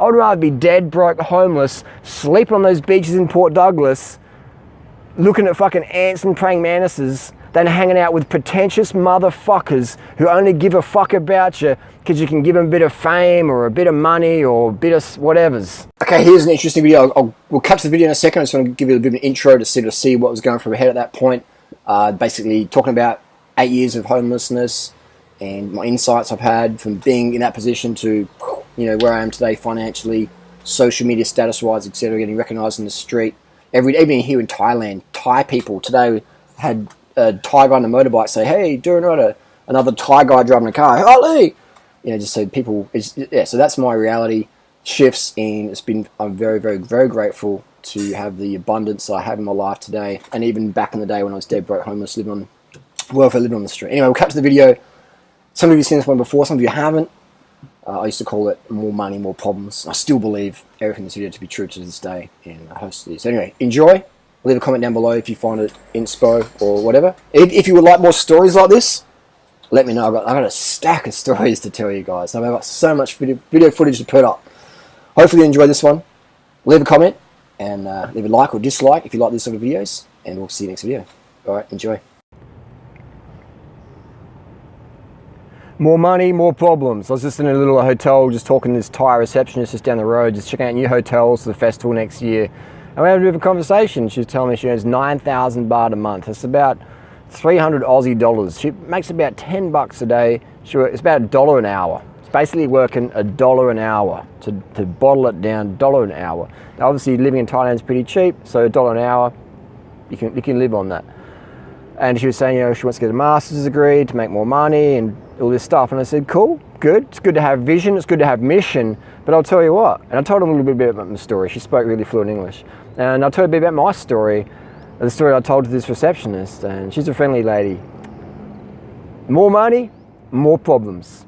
I'd rather be dead, broke, homeless, sleeping on those beaches in Port Douglas, looking at fucking ants and praying mantises, than hanging out with pretentious motherfuckers who only give a fuck about you because you can give them a bit of fame or a bit of money or a bit of whatevers. Okay, here's an interesting video. We'll cut to the video in a second. I just want to give you a bit of an intro to see what was going through my head at that point. Basically talking about 8 years of homelessness and my insights I've had from being in that position to, you know, where I am today financially, social media status-wise, etc., getting recognised in the street. Even here in Thailand, Thai people today had a Thai guy on a motorbike say, "Hey, Durianrider," another Thai guy driving a car, "Holy!" You know, just so people, so that's my reality shifts, and I'm very, very, very grateful to have the abundance that I have in my life today, and even back in the day when I was dead broke, homeless, living on the street. Anyway, we'll cut to the video. Some of you have seen this one before, some of you haven't. I used to call it more money, more problems. I still believe everything in this video to be true to this day, and I hope it is. So anyway, enjoy. Leave a comment down below if you find it inspo or whatever. If you would like more stories like this, let me know. I've got a stack of stories to tell you guys. I've got so much video footage to put up. Hopefully you enjoy this one. Leave a comment and leave a like or dislike if you like these sort of videos, and we'll see you next video. Alright, enjoy. More money, more problems. I was just in a little hotel just talking to this Thai receptionist just down the road, just checking out new hotels for the festival next year. And we had a bit of a conversation. She was telling me she earns 9,000 baht a month. That's about 300 Aussie dollars. She makes about 10 bucks a day. It's about $1 an hour. It's basically working $1 an hour. To bottle it down, $1 an hour. Now obviously living in Thailand is pretty cheap, so $1 an hour, you can live on that. And she was saying, you know, she wants to get a master's degree to make more money and all this stuff. And I said, cool, good. It's good to have vision. It's good to have mission. But I'll tell you what. And I told her a little bit about my story. She spoke really fluent English. And I'll tell you a bit about my story, the story I told to this receptionist. And she's a friendly lady. More money, more problems.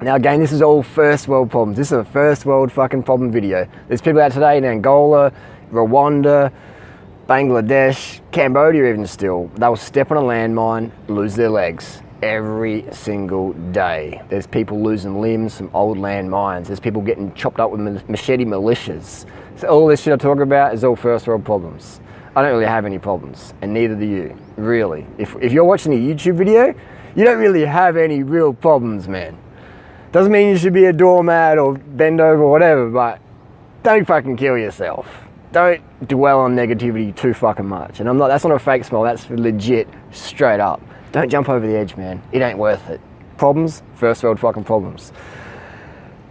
Now again, this is all first world problems. This is a first world fucking problem video. There's people out today in Angola, Rwanda, Bangladesh, Cambodia even still. They'll step on a landmine, lose their legs every single day. There's people losing limbs from old landmines. There's people getting chopped up with machete militias. So all this shit I talk about is all first world problems. I don't really have any problems, and neither do you, really. If you're watching a YouTube video, you don't really have any real problems, man. Doesn't mean you should be a doormat or bend over or whatever, but don't fucking kill yourself. Don't dwell on negativity too fucking much. And that's not a fake smile, that's legit, straight up. Don't jump over the edge, man. It ain't worth it. Problems, first world fucking problems.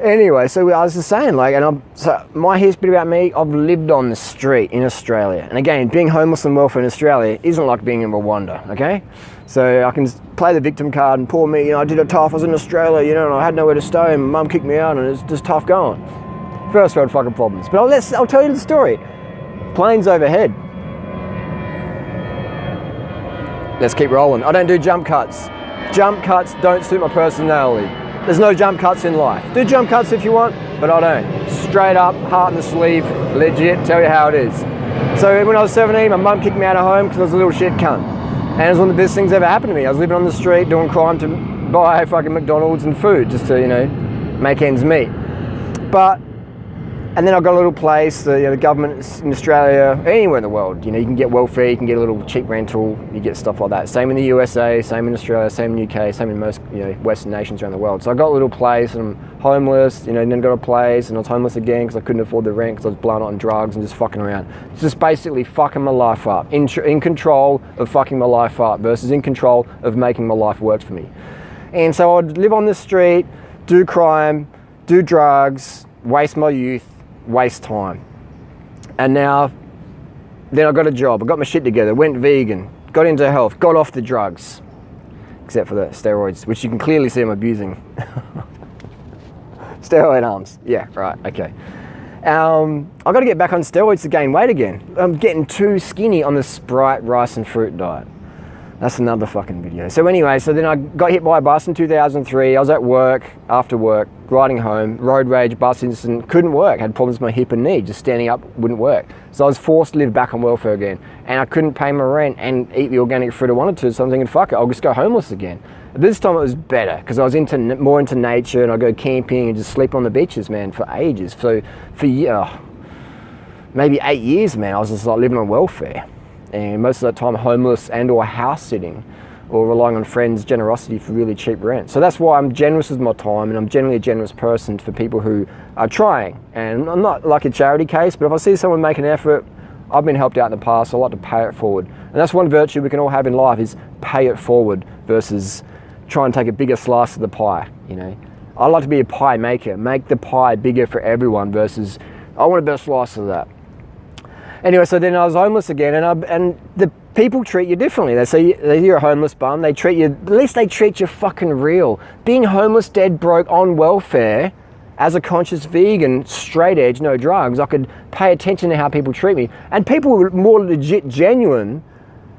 Anyway, so I was just saying, like, so my history about me, I've lived on the street in Australia. And again, being homeless and welfare in Australia isn't like being in Rwanda, okay? So I can play the victim card and poor me, you know, I did it tough, I was in Australia, you know, and I had nowhere to stay and mum kicked me out and it's just tough going. First world fucking problems. But I'll tell you the story. Planes overhead. Let's keep rolling. I don't do jump cuts. Jump cuts don't suit my personality. There's no jump cuts in life. Do jump cuts if you want, but I don't. Straight up, heart in the sleeve, legit, tell you how it is. So when I was 17, my mum kicked me out of home because I was a little shit cunt. And it was one of the best things ever happened to me. I was living on the street doing crime to buy fucking McDonald's and food just to, you know, make ends meet. And then I got a little place, you know, the government in Australia, anywhere in the world, you know, you can get welfare, you can get a little cheap rental, you get stuff like that. Same in the USA, same in Australia, same in the UK, same in most, you know, Western nations around the world. So I got a little place and I'm homeless, you know, and then got a place and I was homeless again because I couldn't afford the rent because I was blowing it on drugs and just fucking around. It's just basically fucking my life up, in control of fucking my life up versus in control of making my life work for me. And so I'd live on the street, do crime, do drugs, waste my youth, waste time. And then I got a job, I got my shit together, went vegan, got into health, got off the drugs, except for the steroids, which you can clearly see I'm abusing. Steroid arms, yeah, right, okay. I got to get back on steroids to gain weight again. I'm getting too skinny on the Sprite, rice and fruit diet. That's another fucking video. So anyway, so then I got hit by a bus in 2003. I was at work, after work, riding home, road rage, bus incident, couldn't work. Had problems with my hip and knee, just standing up wouldn't work. So I was forced to live back on welfare again. And I couldn't pay my rent and eat the organic fruit I wanted to, so I'm thinking, fuck it, I'll just go homeless again. This time it was better because I was more into nature, and I go camping and just sleep on the beaches, man, for ages. So for maybe 8 years, man, I was just like living on welfare, and most of that time homeless and or house sitting, or relying on friends' generosity for really cheap rent. So that's why I'm generous with my time, and I'm generally a generous person for people who are trying. And I'm not like a charity case, but if I see someone make an effort, I've been helped out in the past, so I like to pay it forward. And that's one virtue we can all have in life, is pay it forward versus try and take a bigger slice of the pie, you know. I like to be a pie maker, make the pie bigger for everyone versus I want a better slice of that. Anyway, so then I was homeless again, and the people treat you differently. They say you're a homeless bum. They treat you, at least they treat you fucking real. Being homeless, dead broke, on welfare, as a conscious vegan, straight edge, no drugs, I could pay attention to how people treat me. And people were more legit genuine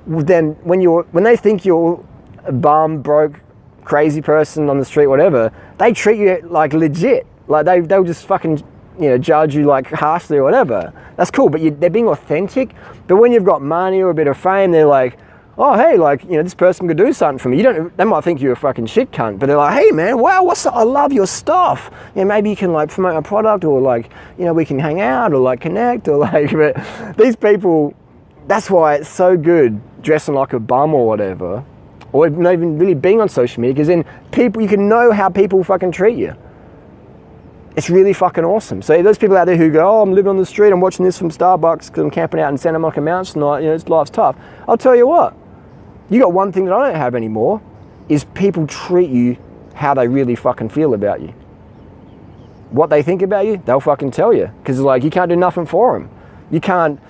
than when they think you're a bum, broke, crazy person on the street, whatever. They treat you like legit. Like they'll just fucking, you know, judge you like harshly or whatever. That's cool, but they're being authentic. But when you've got money or a bit of fame, they're like, oh, hey, like, you know, this person could do something for me. They might think you're a fucking shit cunt, but they're like, hey man, wow, I love your stuff. You know, maybe you can like promote a product, or like, you know, we can hang out or like connect, or like, but these people, that's why it's so good dressing like a bum or whatever, or not even really being on social media, because then you can know how people fucking treat you. It's really fucking awesome. So those people out there who go, oh, I'm living on the street, I'm watching this from Starbucks because I'm camping out in Santa Monica Mountains tonight, you know, life's tough. I'll tell you what, you got one thing that I don't have anymore, is people treat you how they really fucking feel about you. What they think about you, they'll fucking tell you. Because like, you can't do nothing for them. You can't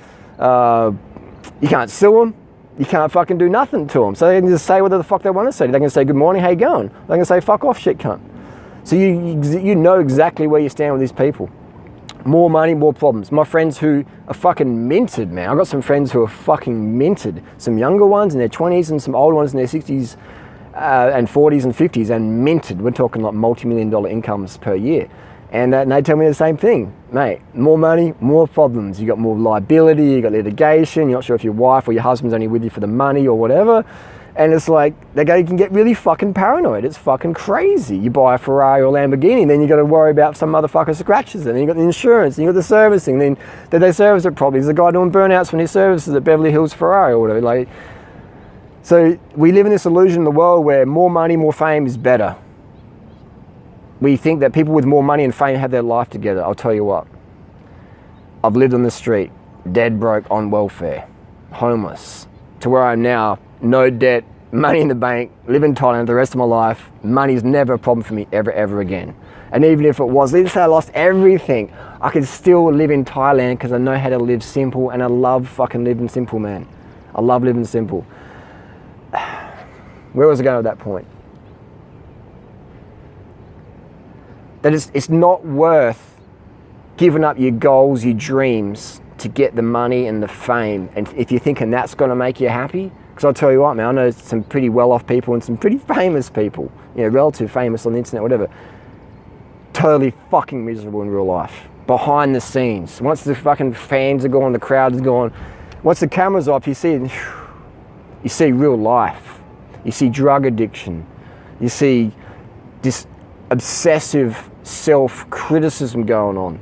sue them. You can't fucking do nothing to them. So they can just say whatever the fuck they want to say. They can say, good morning, how you going? They can say, fuck off, shit cunt. So you know exactly where you stand with these people. More money, more problems. My friends who are fucking minted, man. I've got some friends who are fucking minted. Some younger ones in their 20s and some older ones in their 60s and 40s and 50s, and minted. We're talking like multi-million-dollar incomes per year. And they tell me the same thing. Mate, more money, more problems. You got more liability, you got litigation, you're not sure if your wife or your husband's only with you for the money or whatever. And it's like, you can get really fucking paranoid. It's fucking crazy. You buy a Ferrari or Lamborghini, then you got to worry about some motherfucker scratches it. Then you got the insurance, and you got the servicing. Then did they service it properly? There's a guy doing burnouts when he services at Beverly Hills Ferrari or whatever. Like, so we live in this illusion in the world where more money, more fame is better. We think that people with more money and fame have their life together. I'll tell you what. I've lived on the street, dead broke, on welfare, homeless, to where I'm now. No debt, money in the bank, live in Thailand the rest of my life. Money's never a problem for me ever again. And even if it was, let's say I lost everything, I could still live in Thailand because I know how to live simple, and I love fucking living simple, man. I love living simple. Where was I going at that point? That it's not worth giving up your goals, your dreams to get the money and the fame. And if you're thinking that's going to make you happy, because I'll tell you what, man, I know some pretty well-off people and some pretty famous people, you know, relative famous on the internet, whatever, totally fucking miserable in real life. Behind the scenes. Once the fucking fans are gone, the crowd is gone, once the camera's off, you see real life. You see drug addiction. You see this obsessive self-criticism going on.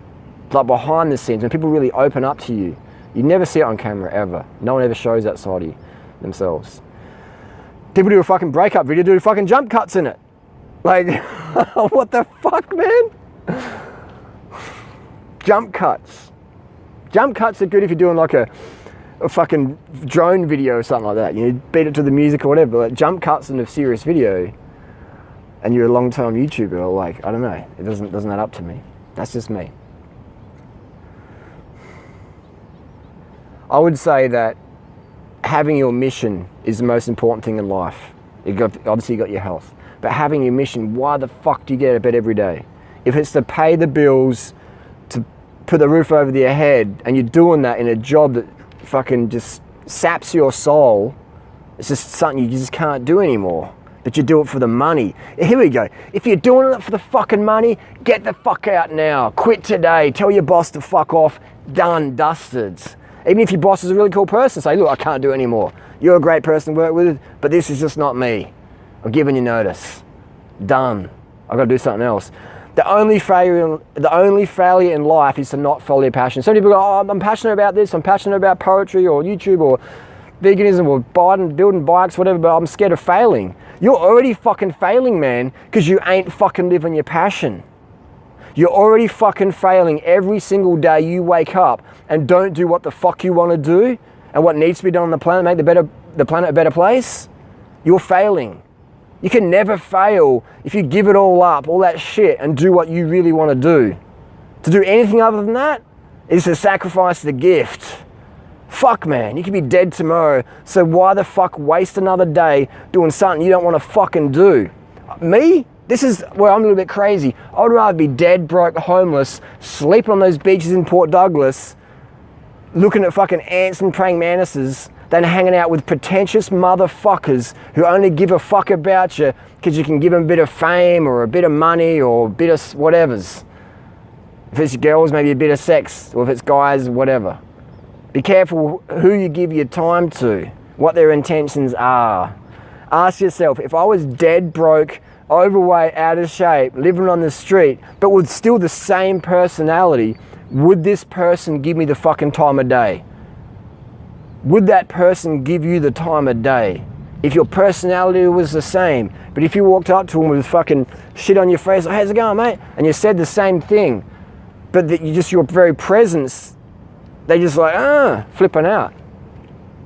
Like behind the scenes, when people really open up to you, you never see it on camera, ever. No one ever shows that side of you themselves. People do a fucking breakup video, do fucking jump cuts in it. Like, what the fuck, man? Jump cuts. Jump cuts are good if you're doing like a fucking drone video or something like that. You beat it to the music or whatever. Like jump cuts in a serious video, and you're a long-time YouTuber, or like, I don't know. It doesn't add up to me. That's just me. I would say that having your mission is the most important thing in life. Obviously you got your health, but having your mission, why the fuck do you get out of bed every day? If it's to pay the bills, to put the roof over your head, and you're doing that in a job that fucking just saps your soul, it's just something you just can't do anymore. But you do it for the money. Here we go. If you're doing it for the fucking money, get the fuck out now. Quit today. Tell your boss to fuck off. Done, dusted. Even if your boss is a really cool person, say, look, I can't do it anymore. You're a great person to work with, but this is just not me. I'm giving you notice. Done. I've got to do something else. The only failure in life is to not follow your passion. Some people go, oh, I'm passionate about this, I'm passionate about poetry or YouTube or veganism or building bikes, whatever, but I'm scared of failing. You're already fucking failing, man, because you ain't fucking living your passion. You're already fucking failing every single day you wake up and don't do what the fuck you want to do and what needs to be done on the planet, make the planet a better place. You're failing. You can never fail if you give it all up, all that shit, and do what you really want to do. To do anything other than that is to sacrifice the gift. Fuck, man, you could be dead tomorrow, so why the fuck waste another day doing something you don't want to fucking do? Me? This is where I'm a little bit crazy. I would rather be dead, broke, homeless, sleeping on those beaches in Port Douglas, looking at fucking ants and praying mantises, than hanging out with pretentious motherfuckers who only give a fuck about you because you can give them a bit of fame or a bit of money or a bit of whatevers. If it's girls, maybe a bit of sex, or if it's guys, whatever. Be careful who you give your time to, what their intentions are. Ask yourself, if I was dead broke, overweight, out of shape, living on the street, but with still the same personality, would this person give me the fucking time of day? Would that person give you the time of day? If your personality was the same, but if you walked up to them with fucking shit on your face, like, how's it going, mate? And you said the same thing, but that your very presence, they just like, flipping out.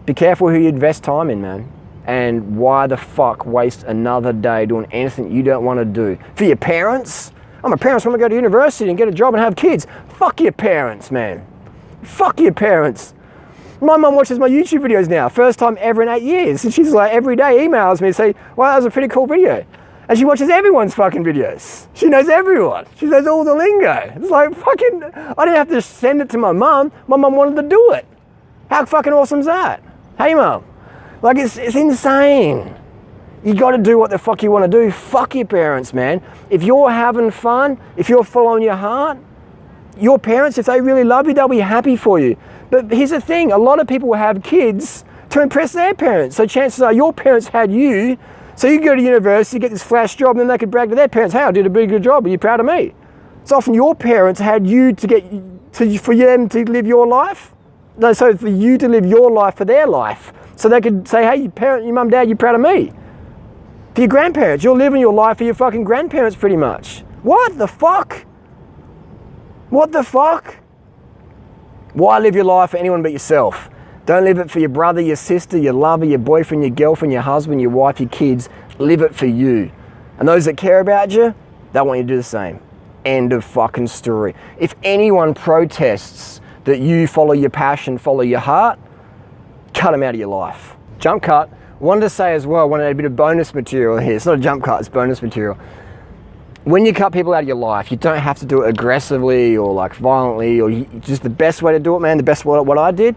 Be careful who you invest time in, man. And why the fuck waste another day doing anything you don't want to do? For your parents? Oh, my parents want to go to university and get a job and have kids. Fuck your parents, man. Fuck your parents. My mum watches my YouTube videos now, first time ever in 8 years. And she's like, every day emails me and say, wow, that was a pretty cool video. And she watches everyone's fucking videos. She knows everyone. She knows all the lingo. It's like fucking, I didn't have to send it to my mum. My mum wanted to do it. How fucking awesome is that? Hey, mum. Like, it's insane. You got to do what the fuck you want to do. Fuck your parents, man. If you're having fun, if you're following your heart, your parents, if they really love you, they'll be happy for you. But here's the thing, a lot of people have kids to impress their parents. So chances are your parents had you, so you go to university, get this flash job, and then they could brag to their parents, hey, I did a pretty good job, are you proud of me? It's often your parents had you for them to live your life. No, so for you to live your life for their life. So they could say, hey, your mum, dad, you proud of me? For your grandparents, you're living your life for your fucking grandparents pretty much. What the fuck? What the fuck? Why live your life for anyone but yourself? Don't live it for your brother, your sister, your lover, your boyfriend, your girlfriend, your husband, your wife, your kids. Live it for you. And those that care about you, they want you to do the same. End of fucking story. If anyone protests that you follow your passion, follow your heart, cut them out of your life. Jump cut. Wanted to say as well, I wanted a bit of bonus material here. It's not a jump cut, it's bonus material. When you cut people out of your life, you don't have to do it aggressively or like violently, or just the best way to do it, man, the best way, what I did,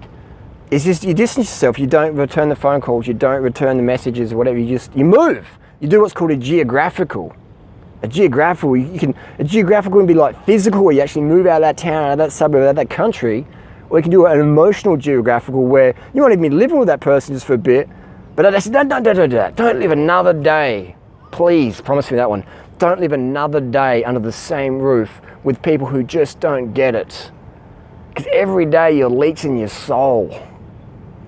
is just you distance yourself. You don't return the phone calls, you don't return the messages or whatever, you move. You do what's called a geographical. A geographical can be like physical, where you actually move out of that town, out of that suburb, out of that country, or you can do an emotional geographical where you might even be living with that person just for a bit, but don't live another day. Please, promise me that one. Don't live another day under the same roof with people who just don't get it. Because every day you're leeching your soul.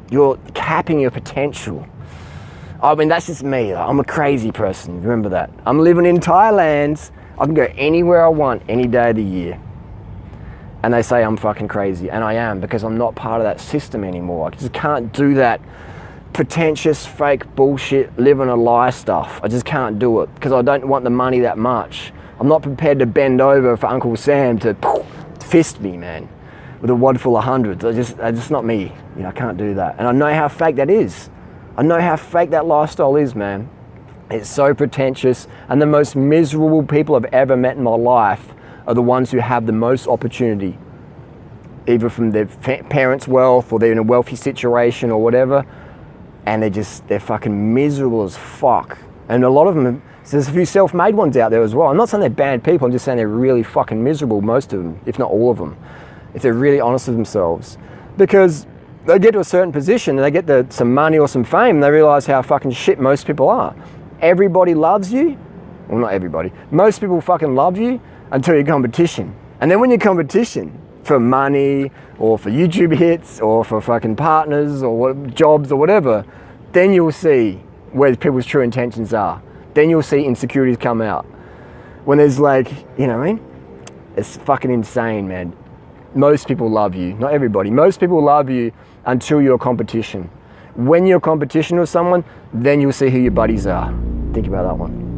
You're capping your potential. I mean, that's just me. I'm a crazy person, remember that. I'm living in Thailand. I can go anywhere I want, any day of the year. And they say I'm fucking crazy, and I am, because I'm not part of that system anymore. I just can't do that pretentious, fake bullshit, living a lie stuff. I just can't do it, because I don't want the money that much. I'm not prepared to bend over for Uncle Sam to fist me, man, with a wad full of hundreds. That's just not me. You know, I can't do that. And I know how fake that is. I know how fake that lifestyle is, man. It's so pretentious, and the most miserable people I've ever met in my life are the ones who have the most opportunity, either from their parents' wealth or they're in a wealthy situation or whatever, and they're fucking miserable as fuck. And a lot of them, there's a few self-made ones out there as well. I'm not saying they're bad people, I'm just saying they're really fucking miserable, most of them, if not all of them, if they're really honest with themselves. Because they get to a certain position and they get some money or some fame and they realise how fucking shit most people are. everybody loves you. Well, not everybody. Most people fucking love you until your competition. And then when your competition for money or for YouTube hits or for fucking partners or what, jobs or whatever, then you'll see where people's true intentions are. Then you'll see insecurities come out. When there's like, you know what I mean? It's fucking insane, man. Most people love you, not everybody. Most people love you until you're competition. When you're competition with someone, then you'll see who your buddies are. Think about that one.